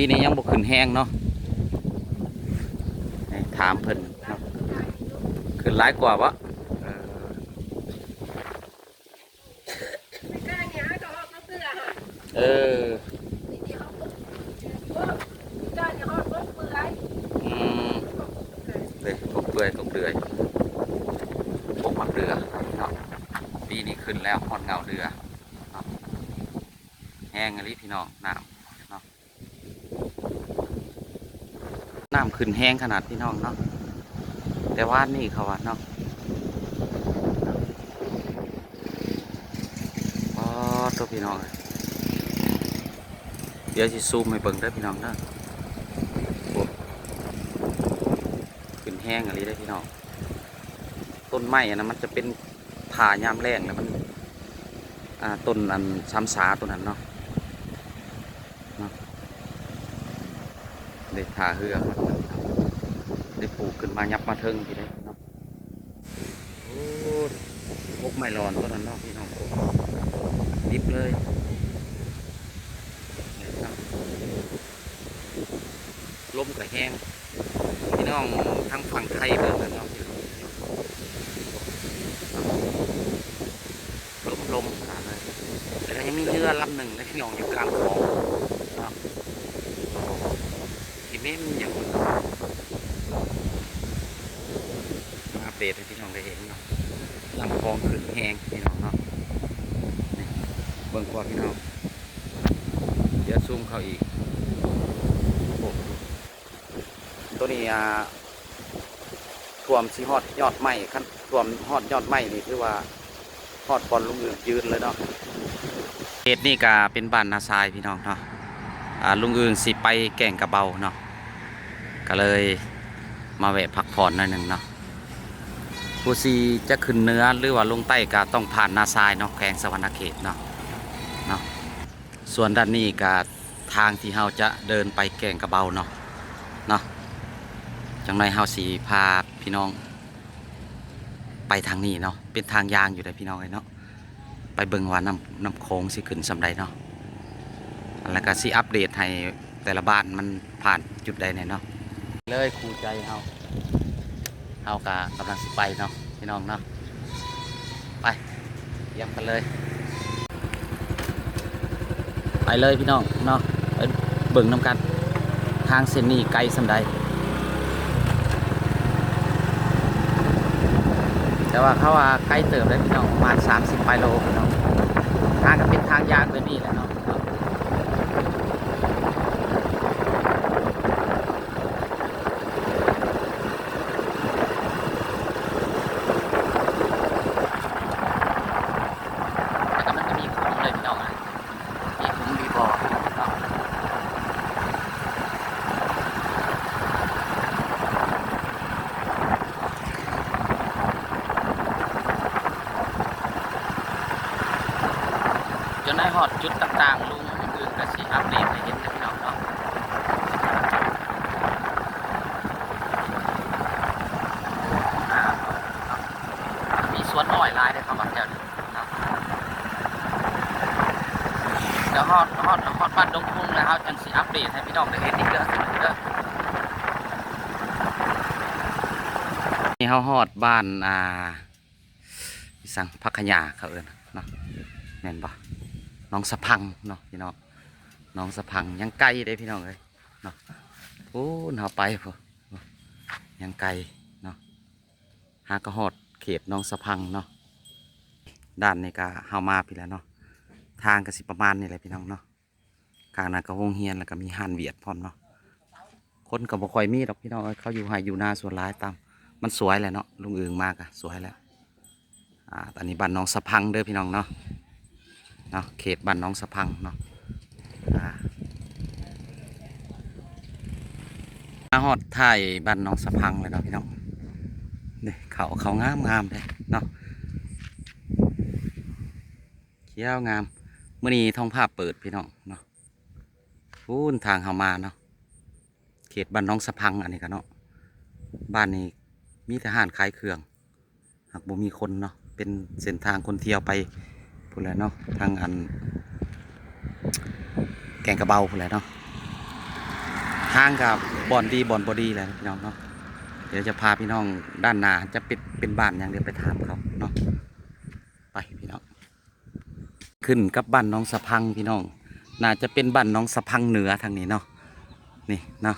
ปีนี้ยังบกขึ้นแห้งเนาะถามเพิ่นเนาะขึ้นหลายกว่าวะเอออืมเลยกบเปื่อยกบเดือยกบหมักเรือเนาะปีนี้ขึ้นแล้วหอนเงาเรือเนาะแห้งอะไรพี่น้องน้ำเนาะน้ำขึ้นแห้งขนาดพี่น้องเนาะแต่ว่านี่เขาว่าเนาะอ๋อตัวพี่น้องเดี๋ยวจะซูมให้เบิ่งได้พี่น้องเนาะขึ้นแห้งอะไรได้พี่น้องต้นไม้อันนั้นมันจะเป็นผ่ายามแรงแล้วมันต้นอันซ้ำสาต้นนั้นเนาะได้ผ่าเหือกได้ปลูกขึ้นมายับมาเทิงทีได้เนาะโอ้พกไม้รอนต้นนั้นเนาะพี่น้องดิบเลยลมกับแห้งพี่น้องทั้งฝั่งไทยเบิ่งกันเนาะลมขนาดเลยแล้วก็ยังมีเรือลำหนึ่งนะพี่น้องอยู่กลางคลองเนาะทีนี้มันยังอัปเดตให้พี่น้องได้เห็นเนาะลำคลองขึ้นแห้งพี่น้องเนาะเบิ่งกว่าพี่น้องเดี๋ยวซูมเขาอีกตัวนี้ท่วมสีฮอดยอดไม้ขั้นท่วมฮอดยอดไม้นี่คือว่าฮอดบอลลุงอื่นยืนเลยเนาะเหตุนี่ก็เป็นบ้านนาทรายพี่น้องเนาะลุงอื่นสิไปแก่งกระเบาเนาะก็เลยมาแวะพักผ่อนหน่อยหนึ่งเนาะผู้ซีจะขึ้นเนื้อหรือว่าลงใต้ก็ต้องผ่านนาทรายเนาะแขวงสวรรณเขตเนาะส่วนด้านนี้ก็ทางที่เราจะเดินไปแก่งกระเบาเนาะจังไรเฮาสีพาพี่น้องไปทางนี้เนาะเป็นทางยางอยู่เลยพี่น้องเลยเนาะไปเบิ่งว่าน้ำโค้งสิขึ้นสำใดเนาะแล้วก็สิอัปเดตให้แต่ละบ้านมันผ่านจุดใดเนี่ยเนาะเลยคู่ใจเฮากะกำลังสิไปเนาะพี่น้องเนาะไปเตรียมกันเลยไปเลยพี่น้องเนาะไปเบิ่งน้ำกันทางเส้นนี้ไกลสำใดแต่ว่าเขาว่าใกล้เติมได้พี่น้องประมาณ30 กิโลพี่น้องทางก็เป็นทางยางแบบนี้แหละเนาะแล้วก็มันจะมีคุ้มเลยพี่น้องมีคุ้มมีบ่อเนาะจนได้ฮอดจุดต่างๆลุงอื่นก็สิอัปเดตให้เห็นนะพี่น้องเนาะมีสวนอ้อยลายได้เข้ามาแถวนี้เนาะเดี๋ยวฮอดบ้านดงคุ้งแล้วจังสิอัปเดตให้พี่น้องได้เห็นอีกเด้อนี่เขาฮอดบ้านสั่งพักขยาเขาเอิ้นเนาะแม่นปะน้องสะพังเนาะพี่น้องน้องสะพังยังไกลได้พี่น้องเลยเนาะโอ้เขาไปพอยังไกลเนาะหากระหอดเขตน้องสะพังเนาะด้านนี้ก็เฮามาพี่แล้วเนาะทางก็สิประมาณนี่แหละพี่น้องเนาะกลางนั้นก็วงเฮียนแล้วก็มีฮันเวียดพร้อมเนาะคนก็บ่ค่อยมีหรอกพี่น้องเขาอยู่ให้อยู่หน้าส่วนร้ายตามมันสวยแหละเนาะลุงอึ่งมากอะสวยแล้วตอนนี้บ้านน้องสะพังเด้อพี่น้องเนาะเขตบ้านน้องสะพังเนาะมาฮอดถ่ายบ้านน้องสะพังเลยเนาะพี่น้องนี่เขางามเลยเนาะเขียวงามเมื่อนี้ท้องภาพเปิดพี่น้องเนาะพูนทางเขามาเนาะเขตบ้านน้องสะพังอันนี้กันเนาะบ้านนี้มีทหารขายเครื่องหากบ่มีคนเนาะเป็นเส้นทางคนเที่ยวไปพูดแล้วเนาะทางอันแกงกระเบาพูดแล้วเนาะ ทางกับบอนดีบอนบอดีแหละพี่น้องเนาะเดี๋ยวจะพาพี่น้องด้านหน้าจะเป็นบ้านอย่างเดียวไปถามเขาเนาะไปพี่น้องขึ้นกับบ้านน้องสะพังพี่น้องน่าจะเป็นบ้านน้องสะพังเหนือทางนี้เนาะนี่เนาะ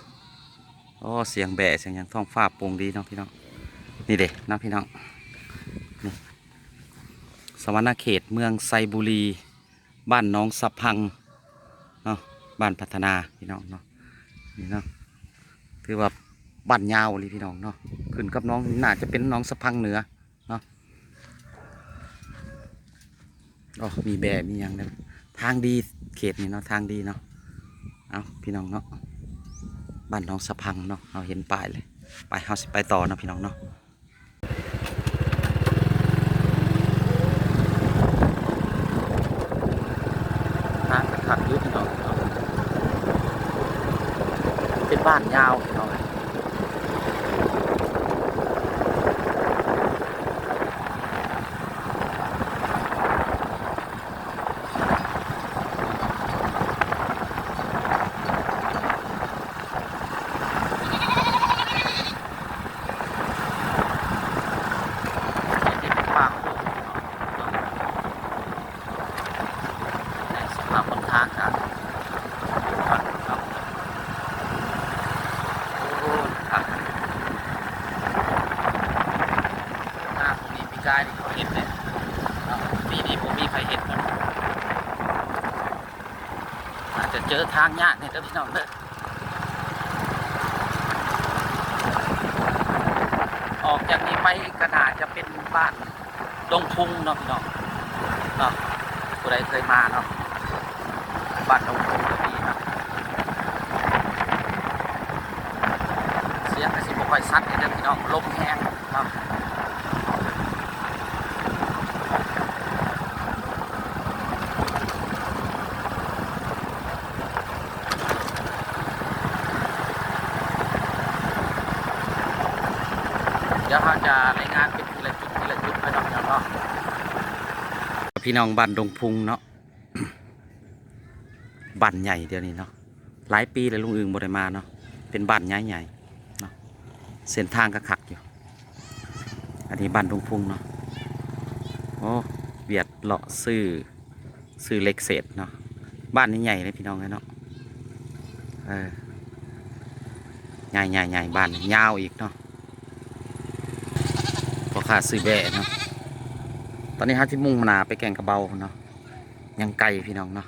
โอ้เสียงแบะเสียงอย่างท้องฟ้าโปร่งดีเนาะพี่น้องนี่เด็นะพี่น้องนี่สวรรณเขตเมืองไซบุรีบ้านน้องสะพังเนาะบ้านพัฒนาพี่น้องเนาะนี่เนาะถือว่าบ้านยาวเลยพี่น้องเนาะขึ้นกับน้องน่าจะเป็นน้องสะพังเหนือเนาะอ๋อมีแบะมีอย่างนั้นทางดีเขตนี่เนาะทางดีเนาะเอาพี่น้องเนาะบ้านน้องสะพังเนาะเอาเห็นป้ายเลยไปเฮาสิไปต่อเนาะพี่น้องเนาะทางขัดยุพี่น้องเป็นบ้านยาวพี่น้องป่าสภาพบนทางครับโอ้ครับหน้าผมมีปีกายที่เขาเห็นเนี่ยปีนี้ผมมีใครเห็นมันอาจจะเจอทางยากเนี่ยพี่น้องเด้อออกจากนี้ไปก็น่าจะเป็นบ้านดงพุงเนาะพี่น้องเนาะผู้ใดเคยมาเนาะบ้านดงพุงก็ดีเนาะเสียงก็สิบ่ค่อยซัดเลยเด้อพี่น้องลมแห้งเนาะเดี๋ยวเขาจะรายงานเป็นทีละจุดทีละจุดไปเนาะพี่น้องเนาะพี่น้องบ้านดงพุงเนาะบ้านใหญ่เดี๋ยวนี้เนาะหลายปีเลยลุงอึงบ่ได้มาเนาะเป็นบ้านใหญ่ๆเนาะเส้นทางก็ขักอยู่อันนี้บ้านดงพุงเนาะโอ้เบียดเลาะซื้อเล็กเศษเนาะบ้านนี้ใหญ่เลยพี่น้องเลยเนาะใหญ่บ้านยาวอีกเนาะพอขาดซื้อแบะเนาะตอนนี้ฮะที่มุ่งนาไปแก่งกระเบาเนาะยังไกลพี่น้องเนาะ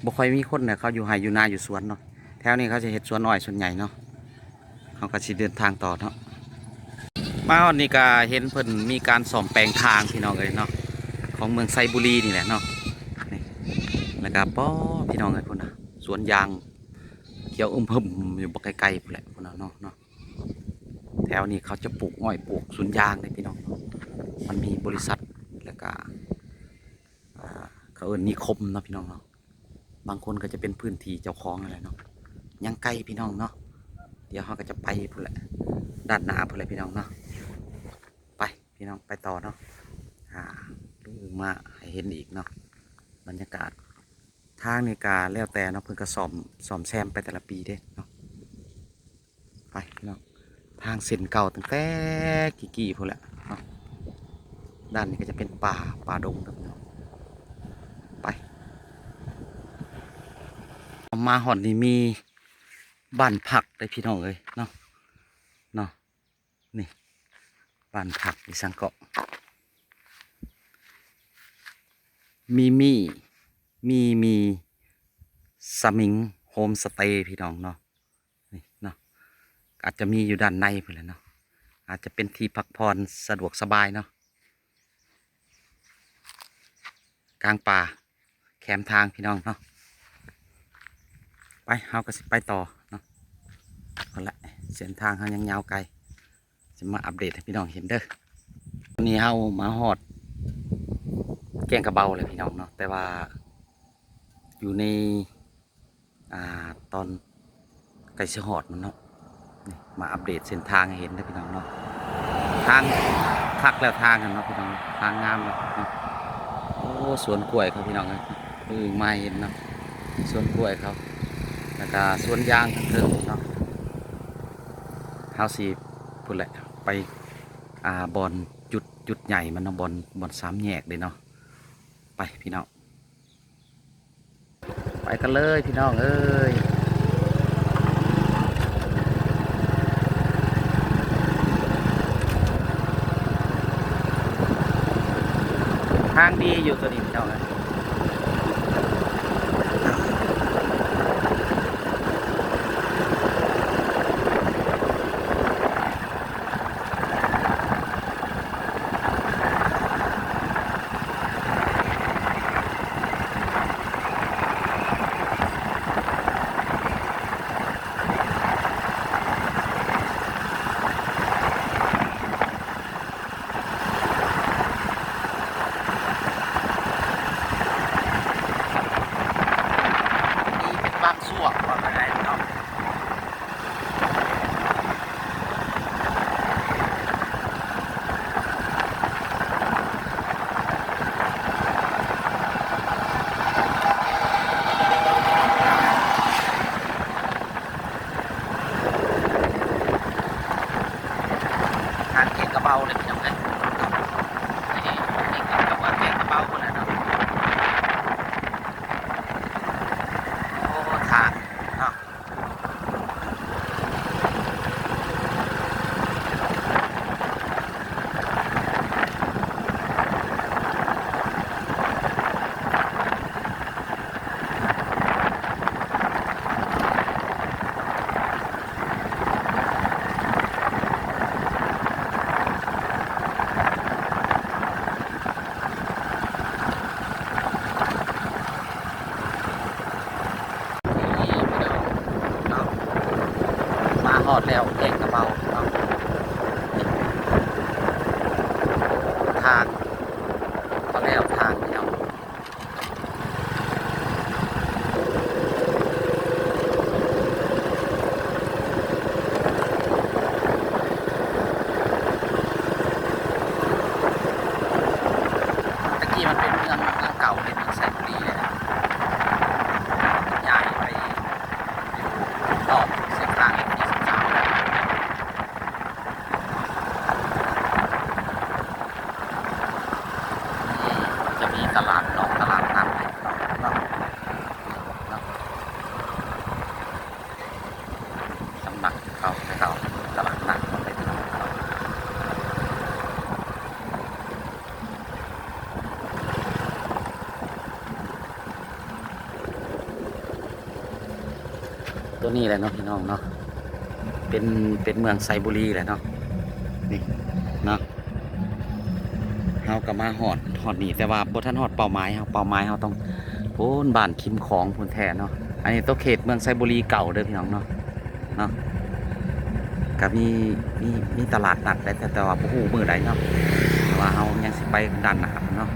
บ่ค่อยมีคนเนี่ยเขาอยู่ไร่อยู่นาอยู่สวนเนาะแถวนี้เขาจะเห็ดสวนน้อยส่วนใหญ่เนาะเขาก็สิเดินทางต่อเนาะมาวันนี้ก็เห็นเพิ่นมีการซ่อมแปลงทางพี่น้องเลยเนาะของเมืองไซบุรีนี่แหละเนาะนี่แล้วก็ป้อพี่น้องเลยพุ่นนะสวนยางเขียวอึมพึมอยู่บ่ไกลๆพุ่นแหละพุ่นเนาะแถวนี้เขาจะปลูกอ้อยปลูกสวนยางเลยพี่น้องมันมีบริษัทแล้วก็เขาเอิ้นนิคมเนาะพี่น้องเนาะบางคนก็จะเป็นพื้นที่เจ้าของอะไรเนาะยังไกลพี่น้องเนาะเดี๋ยวเขาก็จะไปพุ่นแหละด้านหน้าพุ่นแหละพี่น้องเนาะไปพี่น้องไปต่อเนาะดูมาให้เห็นอีกเนาะบรรยากาศทางในกาแล้วแต่เนาะเพิ่นก็ซ่อมแซมไปแต่ละปีเด้เนาะไปพี่น้องทางเส้นเก่าตั้งแต่กี่พุ่นแหละเนาะด้านนี้ก็จะเป็นป่าดงเนาะไปมาหอดนี่มีบ้านผักได้พี่น้องเลยเนาะนี่บ้านผักอีสังเกาะมีสมิงโฮมสเตย์พี่น้องเนาะนี่เนาะอาจจะมีอยู่ด้านในไปเลยเนาะอาจจะเป็นที่พักผ่อนสะดวกสบายเนาะกลางป่าแคมทางพี่น้องเนาะไปเฮาก็สิไปต่อเนาะเอาละเส้นทางเฮายังยาวไกลจะมาอัปเดตให้พี่น้องเห็นเด้อวันนี้เฮามาฮอดแก่งกระเบาเลยพี่น้องเนาะแต่ว่าอยู่ในตอนไก่เสือหอดมันเนาะนี่มาอัปเดตเส้นทางให้เห็นนะพี่น้องเนาะทางคักแล้วทางกันเนาะพี่น้องทางงามเลยเนาะโอ้สวนกล้วยเขาพี่น้องเลยมาเห็นเนาะสวนกล้วยเขา แล้วก็สวนยางทั้งเทิงเนาะเฮาสิพุ่นแหละไปบอนจุดใหญ่มันเนาะบอนสามแยกเลยเนาะไปพี่น้องไปกันเลยพี่น้องเอ้ยทางดีอยู่ตัวนี้พี่น้องนะนี่เป็นบางส่วนว่าไงเนาะทางเก่งกระเบาเลยพี่น้องนะนี่กับว่าเก่งกระเบาคนละเนาะโอ้ทางเนาะ นี่พี่น้องเนาะมาฮอดแล้วแกงกระเบาเนาะทางก็แล้วทางพี่น้องตะกี้มันเป็นเมืองเก่าเลยเมืองไซบุรีเลยนะย้ายไปตอกเส้นทางที่13แล้วนี่จะมีตลาดนอกตลาดนัดเลยเนาะเนาะสำนักเขาตลาดนัดเลยเนาะ ตัวนี้แหละเนาะพี่น้องเนาะเป็นเมืองไซบุรีแหละเนาะนี่เนาะเฮาก็มาฮอดนี่แต่ว่าบ่ทันฮอดเป้าหมายเฮาต้องโพ้นบ้านคิมของพูนแท้เนาะอันนี้ตัวเขตเมืองไซบุรีเก่าเด้อพี่น้องเนาะเนาะก็มีตลาดนัดแต่ว่าบ่ฮู้มื้อใดเนาะแต่ว่าเฮายังสิไปด้านหน้าเนาะ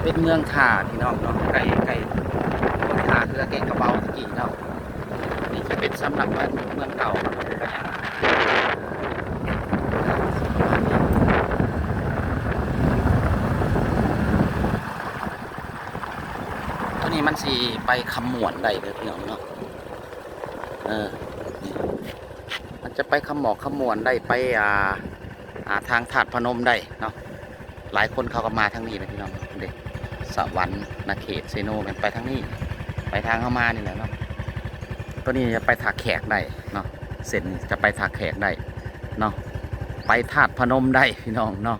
เป็นเมืองท่าพี่น้องเนาะไกลเมืองท่าคือแก่งกระเบาตะกี้เนาะ นี่จะเป็นสำหรับเมืองเก่าครับเป็นอย่างตัวนี้มันสีไปขมวนได้เลยพี่น้องเนาะนี่มันจะไปขมวนได้ไปทางถาดพนมได้เนาะหลายคนเขาก็มาทางนี้นะพี่น้องเด็กสวรรค์นาเขตเซโนกันไปทางนี้ไปทางเข้ามานี่แหละเนาะตัวนี้จะไปถากแขกได้เนาะเส้นจะไปถากแขกได้เนาะไปถาดพนมได้พี่น้องเนาะ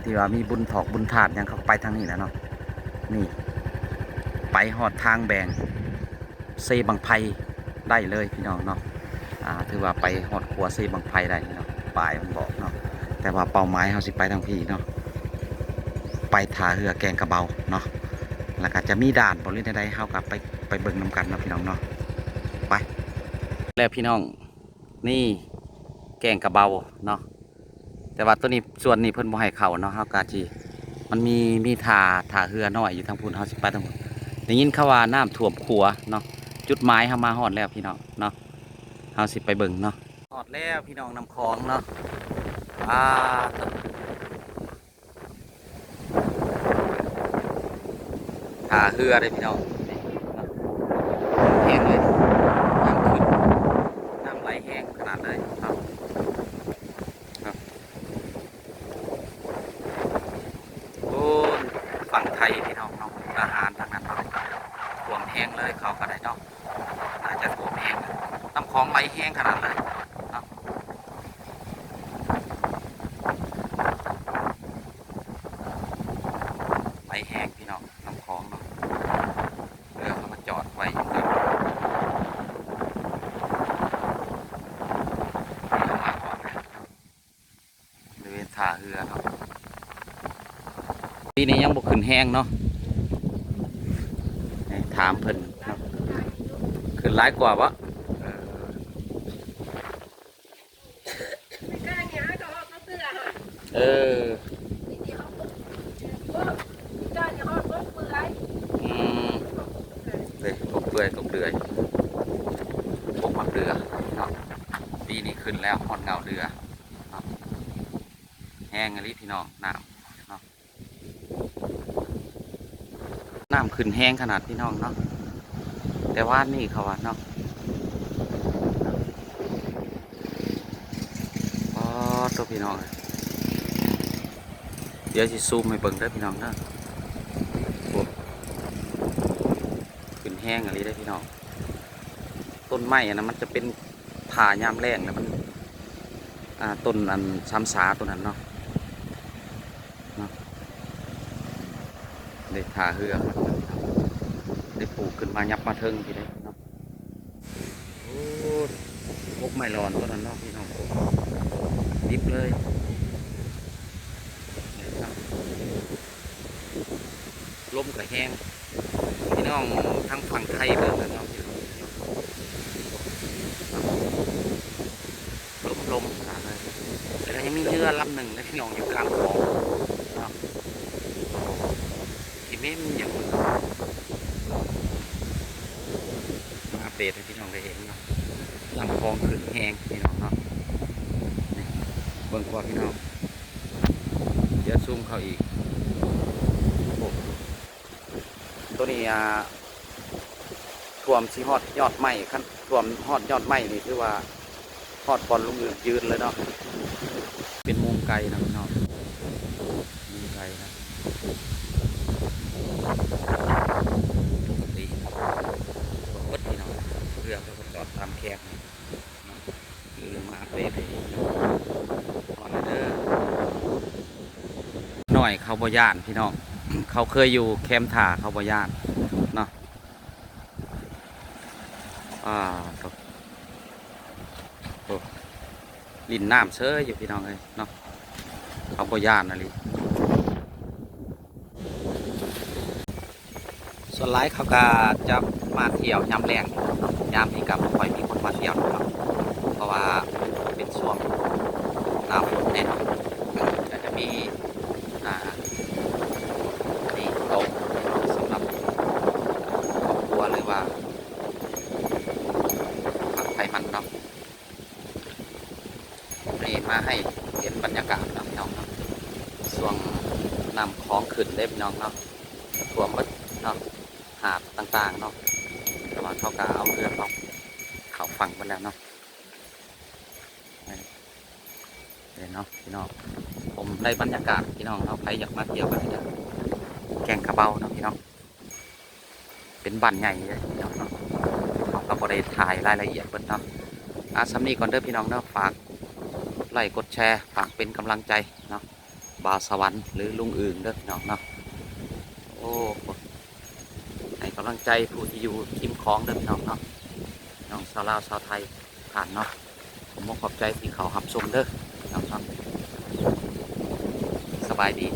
ที่ว่ามีบุญถอกบุญถาดยังเขาไปทางนี้แหละเนาะนี่ไปหอดทางแบงเซบังไพได้เลยพี่น้องเนาะถือว่าไปหอดขัวเซบังไพได้เนาะปลายมันบอกเนาะแต่ว่าเป้าหมายเขาสิไปทางพี่เนาะไปท่าเรือแกงกระเบาเนาะแล้วก็จะมีด่านบริเวณใดเขากับไปเบิ่งนำกันนะพี่น้องเนาะไปแล้วพี่น้องนี่แกงกระเบาเนาะแต่ว่าตัวนี้ส่วนนี้เพิ่นบ่ให้เข้าเนาะเฮากะจีมันมีท่าเรือน้อยอยู่ทางพุ่นเฮาสิไปทางพุ่นได้ยินเขาว่าน้ำท่วมขัวเนาะจุดหมายเฮามาฮอดแล้วพี่น้องเนาะเฮาสิไปเบิ่งเนาะฮอดแล้วพี่น้องนำคลองเนาะท่าเรือเลยพี่น้องนี่เนาะแห้ง เนาะน่าจะท่วมแห้งน้ำคลองไหลแห้งขนาดเลยเนาะไหลแห้งพี่น้องน้ำคลองเนาะเรือเขามาจอดไว้อยู่ครับบริเวณท่าเรือเนาะปีนี้ยังบกขึ้นแห้งเนาะถามเพิ่นเนาะขึ้นหลายกว่าวะเออเลยกบเปื่อยกบเดือยกบมาเรือเนาะปีนี้ขึ้นแล้วหอนเงาเรือเนาะแห้งอะไรพี่น้องน้ำเนาะน้ำขึ้นแห้งขนาดพี่น้องเนาะแต่ว่านี่เขาว่าเนาะอ๋อตัวพี่น้องเดี๋ยวจะซูมให้เบิ่งได้พี่น้องเนาะขึ้นแห้งอะไรได้พี่น้องต้นไม้นะมันจะเป็นผ่ายามแรงแล้วมันต้นอันซ้ำสาต้นนั้นเนาะได้ผ่าเหือกได้ปลูกขึ้นมายับมาเทิงพี่ได้เนาะโอ้พกไม้รอนต้นนั้นเนาะพี่น้องดิบเลยลมกับแห้งพี่น้องทางฝั่งไทยเบิ่งกันเนาะลมขนาดเลยแต่ก็ยังมีเรือลำหนึ่งนะพี่น้องอยู่กลางคลองเนาะที่ไม่มีอย่างมาอัปเดตให้พี่น้องได้เห็นเนาะลำคลองขึ้นแห้งพี่น้องเนาะเบิ่งกว่าพี่น้องเดี๋ยวซูมเข้าอีกตัวนี้ท่วมสีฮอดยอดไม้ขั้นท่วมฮอดยอดไม้นี่คือว่าฮอดบอลลุงอื่นยืนเลยเนาะเป็นมุมไกลนะพี่น้องมุมไกลนะปกติรถพี่น้องเรือก็จอดตามแคบคือมาอัปเดตให้ก่อนเด้อหน่อยเขาบ่ย่านพี่น้องเขาเคยอยู่แคมป์ถ่าเขาบ่ย่านเนาะลินน้ำเชยอยู่พี่น้องเลยเนาะเขาบ่ย่านอะไรส่วนไลฟ์เขาก็จะมาเที่ยวยามแรงยามที่กับค่อยมีคนมาเที่ยวนะครับเพราะว่าเป็นช่วงหน้าฝนเนี่ยก็จะมีนี่โต๊ะสำหรับครอบครัวหรือว่าผักไทยมันเนาะนี่มาให้เห็นบรรยากาศนะพี่น้องเนาะช่วงนำคล้องขึ้นเล็บน้องเนาะท่วมเนาะหาดต่างๆเนาะแต่ว่าเขาก็เอาเรือเขาฝั่งไปแล้วเนาะเห็นเนาะพี่น้องผมได้บรรยากาศพี่น้องเนาะใครอยากมาเที่ยวกันนะแก่งกระเบาเนาะพี่น้องเป็นบ้านใหญ่เลยพี่น้องเนาะเขาก็บริถ่ายรายละเอียดเปิดเนาะสำนีก่อนเด้อพี่น้องเนาะฝากไลค์กดแชร์ฝากเป็นกำลังใจเนาะบ่าวสวรรค์หรือลุงอื่นเด้อพี่น้องเนาะโอ้ให้กำลังใจผู้ที่อยู่ทีมของเด้อพี่น้องเนาะน้องชาวลาวชาวไทยผ่านเนาะผมขอบใจที่เขาหับชมเด้อพี่น้องเนาะสบายดี